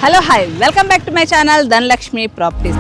Hello, hi, welcome back to my channel Dhanlakshmi Properties.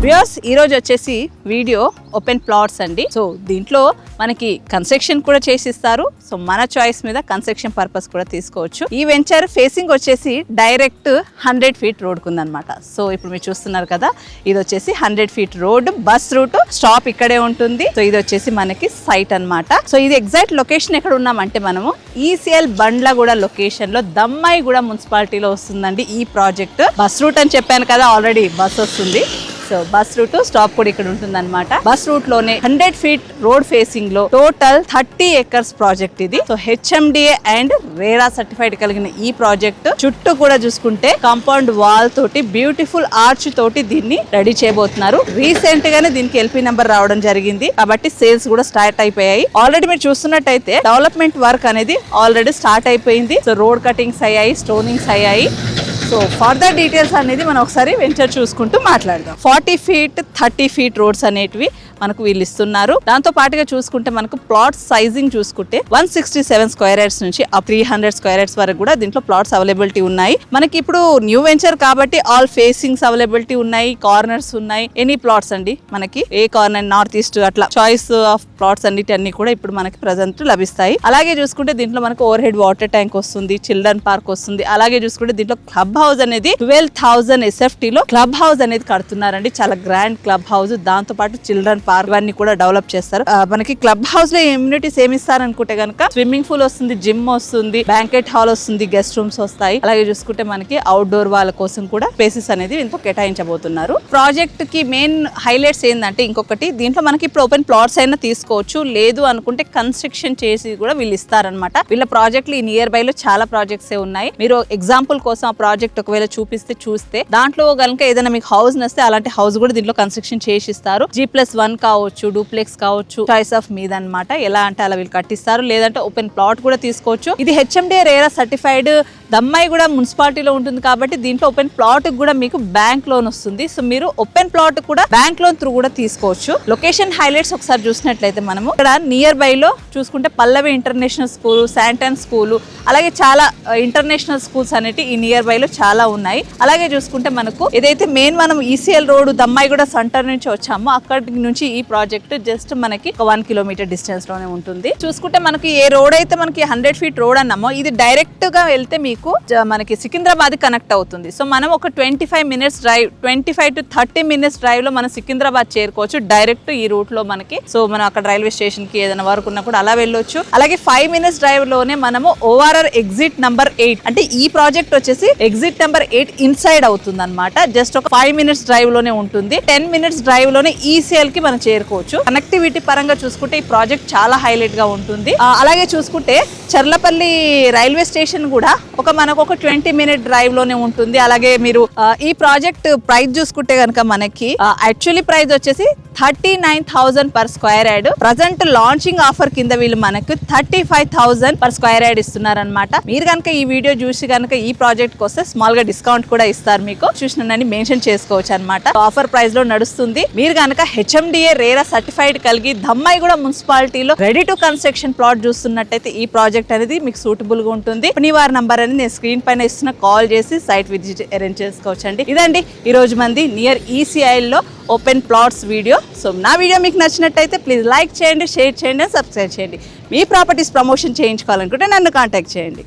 Viewers ఈ రోజు వచ్చేసి video open plots అండి. So దీంట్లో మనకి కన్స్ట్రక్షన్ కూడా చేసి ఇస్తారు. సో మన చాయిస్ మీద కన్స్ట్రక్షన్ పర్పస్ కూడా తీసుకోవచ్చు. ఈ వెంచర్ ఫేసింగ్ వచ్చేసి డైరెక్ట్ 100 ఫీట్ రోడ్ కుందనమాట. సో ఇప్పుడు మీరు చూస్తున్నారు కదా, ఇది వచ్చేసి 100 feet road, bus route, stop ఇక్కడే ఉంటుంది. సో ఇది వచ్చేసి మనకి సైట్ అన్నమాట. సో ఇది ఎగ్జాక్ట్ లొకేషన్ ఎక్కడ ఉన్నామంటే మనము ఈసీఎల్ బండ్లగూడ లొకేషన్ లో దమ్మాయిగూడ మున్సిపాలిటీలో వస్తుందండి ఈ ప్రాజెక్ట్. బస్ రూట్ అని చెప్పాను కదా, ఆల్రెడీ బస్ వస్తుంది. సో బస్ రూట్ స్టాప్ కూడా ఇక్కడ ఉంటుంది అనమాట. బస్ రూట్ లోనే 100 ఫీట్ రోడ్ ఫేసింగ్ లో టోటల్ 30 ఎకర్స్ ప్రాజెక్ట్ ఇది. So HMDA and RERA certified కలిగిన ఈ ప్రాజెక్ట్ చుట్టూ కూడా చూసుకుంటే కాంపౌండ్ వాల్ తోటి బ్యూటిఫుల్ ఆర్చ్ తోటి దీన్ని రెడీ చేయబోతున్నారు. రీసెంట్ గానే దీనికి ఎల్పీ నెంబర్ రావడం జరిగింది కాబట్టి సేల్స్ కూడా స్టార్ట్ అయిపోయాయి. ఆల్రెడీ మీరు చూస్తున్నట్టయితే డెవలప్మెంట్ వర్క్ అనేది ఆల్రెడీ స్టార్ట్ అయిపోయింది. సో రోడ్ కటింగ్స్ అయ్యాయి, స్టోనింగ్స్ అయ్యాయి. సో ఫర్దర్ డీటెయిల్స్ అనేది మనం ఒకసారి వెంచర్ చూసుకుంటూ మాట్లాడదాం. 40 ఫీట్ 30 ఫీట్ రోడ్స్ అనేటివి మనకు వీళ్ళు ఇస్తున్నారు. దాంతో పాటుగా చూసుకుంటే మనకు ప్లాట్స్ సైజింగ్ చూసుకుంటే 167 స్క్వేర్ యార్డ్స్ నుంచి 300 స్క్వేర్ యార్డ్స్ వరకు కూడా దీంట్లో ప్లాట్స్ అవైలబిలిటీ ఉన్నాయి. మనకి ఇప్పుడు న్యూ వెంచర్ కాబట్టి ఆల్ ఫేసింగ్స్ అవైలబిలిటీ ఉన్నాయి, కార్నర్స్ ఉన్నాయి, ఎనీ ప్లాట్స్ అండి. మనకి ఏ కార్నర్, నార్త్ ఈస్ట్ అట్లా చాయిస్ ఆఫ్ ప్లాట్స్ అన్ని కూడా ఇప్పుడు మనకి ప్రజెంట్ లభిస్తాయి. అలాగే చూసుకుంటే దీంట్లో మనకు ఓవర్ హెడ్ వాటర్ ట్యాంక్ వస్తుంది, చిల్డ్రన్ పార్క్ వస్తుంది. అలాగే చూసుకుంటే దీంట్లో క్లబ్ హౌస్ అనేది 12,000 SFT లో క్లబ్ హౌస్ అనేది కడుతున్నారండి. చాలా గ్రాండ్ క్లబ్ హౌస్, దాంతో పాటు చిల్డ్రన్ పార్క్ అన్ని కూడా డెవలప్ చేస్తారు. మనకి క్లబ్ హౌస్ లో ఇమ్యూనిటీస్ ఏమి ఇస్తారు అనుకుంటే కనుక స్విమ్మింగ్ పూల్ వస్తుంది, జిమ్ వస్తుంది, బ్యాంకెట్ హాల్ వస్తుంది, గెస్ట్ రూమ్స్ వస్తాయి. అలాగే చూసుకుంటే మనకి అవుట్డోర్ వాళ్ళ కోసం కూడా స్పేసెస్ అనేది ఇంకో కేటాయించబోతున్నారు. ప్రాజెక్ట్ కి మెయిన్ హైలైట్స్ ఏంటంటే ఇంకొకటి, దీంట్లో మనకి ఇప్పుడు ఓపెన్ ప్లాట్స్ అయినా తీసుకోవచ్చు, లేదు అనుకుంటే కన్స్ట్రక్షన్ చేసి కూడా వీళ్ళు ఇస్తారనమాట. వీళ్ళ ప్రాజెక్టులు ఈ నియర్ బై లో చాలా ప్రాజెక్ట్స్ ఉన్నాయి. మీరు ఎగ్జాంపుల్ కోసం ఆ ప్రాజెక్ట్ ఒకవేళ చూస్తే దాంట్లో కనుక ఏదైనా మీకు హౌస్ నస్తే అలాంటి హౌస్ కూడా దీంట్లో కన్స్ట్రక్షన్ చేసి ఇస్తారు. G+1 కావచ్చు, డూప్లెక్స్ కావచ్చు, చాయిస్ ఆఫ్ మీద అనమాట. ఎలా అంటే అలా వీళ్ళు కట్టిస్తారు. లేదంటే ఓపెన్ ప్లాట్ కూడా తీసుకోవచ్చు. ఇది హెచ్ఎండిఏ రేరా సర్టిఫైడ్ దమ్మాయిగూడ మున్సిపాలిటీలో ఉంటుంది కాబట్టి దీంట్లో ఓపెన్ ప్లాట్ కూడా మీకు బ్యాంక్ లోన్ వస్తుంది. సో మీరు ఓపెన్ ప్లాట్ కూడా బ్యాంక్ లోన్ త్రూ కూడా తీసుకోవచ్చు. లొకేషన్ హైలైట్స్ ఒకసారి చూసినట్లయితే మనము ఇక్కడ నియర్ బై లో చూసుకుంటే పల్లవి ఇంటర్నేషనల్ స్కూల్, శాంటన్ స్కూల్, అలాగే చాలా ఇంటర్నేషనల్ స్కూల్స్ అనేవి ఈ నియర్ బై లో చాలా ఉన్నాయి. అలాగే చూసుకుంటే మనకు ఏదైతే మెయిన్ మనం ఈసీఎల్ రోడ్ దమ్మాయిగూడ సెంటర్ నుంచి వచ్చామో అక్కడి నుంచి ఈ ప్రాజెక్ట్ జస్ట్ మనకి 1 కిలోమీటర్ డిస్టెన్స్ లోనే ఉంటుంది. చూసుకుంటే మనకి ఏ రోడ్ అయితే మనకి 100 ఫీట్ రోడ్ అన్నామో ఇది డైరెక్ట్ గా వెళ్తే మీకు మనకి సికింద్రాబాద్ కనెక్ట్ అవుతుంది. సో మనం ఒక 25 minutes drive, 25 to 30 minutes drive లో మనం సికింద్రాబాద్ చేరుకోవచ్చు డైరెక్ట్ ఈ రూట్ లో మనకి. సో మనం అక్కడ రైల్వే స్టేషన్ కి ఏదైనా వర్క్ ఉన్నా కూడా అలా వెళ్ళొచ్చు. అలాగే 5 మినిట్స్ డ్రైవ్ లోనే మనము ORR ఎగ్జిట్ నంబర్ 8 అంటే ఈ ప్రాజెక్ట్ వచ్చేసి ఎగ్జిట్ నెంబర్ 8 ఇన్సైడ్ అవుతుంది అనమాట. జస్ట్ ఒక 5 మినిట్స్ డ్రైవ్ లోనే ఉంటుంది. 10 మినిట్స్ డ్రైవ్ లోనే ఈసీఎల్ కి మనం చేరుకోవచ్చు. కనెక్టివిటీ పరంగా చూసుకుంటే ఈ ప్రాజెక్ట్ చాలా హైలైట్ గా ఉంటుంది. అలాగే చూసుకుంటే చర్లపల్లి రైల్వే స్టేషన్ కూడా మనకు ఒక 20 మినిట్ డ్రైవ్ లోనే ఉంటుంది. అలాగే మీరు ఈ ప్రాజెక్ట్ ప్రైస్ చూసుకుంటే కనుక మనకి యాక్చువల్లీ ప్రైస్ వచ్చేసి 39,000 per square yard. Present launching offer కింద వీళ్ళు మనకు 35,000 పర్ స్క్వేర్ యార్డ్ ఇస్తున్నారనమాట. మీరు కనుక ఈ వీడియో చూసి కనుక ఈ ప్రాజెక్ట్ కి వస్తే స్మాల్ గా డిస్కౌంట్ కూడా ఇస్తారు. మీకు చూసినని మెన్షన్ చేసుకోవచ్చు అనమాట. ఆఫర్ ప్రైస్ లో నడుస్తుంది. మీరు కనుక హెచ్ఎండిఏ రేరా సర్టిఫైడ్ కలిగి దమ్మాయిగూడ మున్సిపాలిటీలో రెడీ టు కన్స్ట్రక్షన్ ప్లాట్ చూస్తున్నట్టయితే ఈ ప్రాజెక్ట్ అనేది మీకు సూటబుల్ గా ఉంటుంది. వారి నంబర్ అనేది నేను స్క్రీన్ పైన ఇస్తున్న, కాల్ చేసి సైట్ విజిట్ అరేంజ్ చేసుకోవచ్చండి. ఇదండి ఈ రోజు మంది నియర్ ఈసీఐల్ లో ఓపెన్ ప్లాట్స్ వీడియో. సో నా వీడియో మీకు నచ్చినట్టయితే ప్లీజ్ లైక్ చేయండి, షేర్ చేయండి, సబ్స్క్రైబ్ చేయండి. మీ ప్రాపర్టీస్ ప్రమోషన్ చేయించుకోవాలనుకుంటే నన్ను కాంటాక్ట్ చేయండి.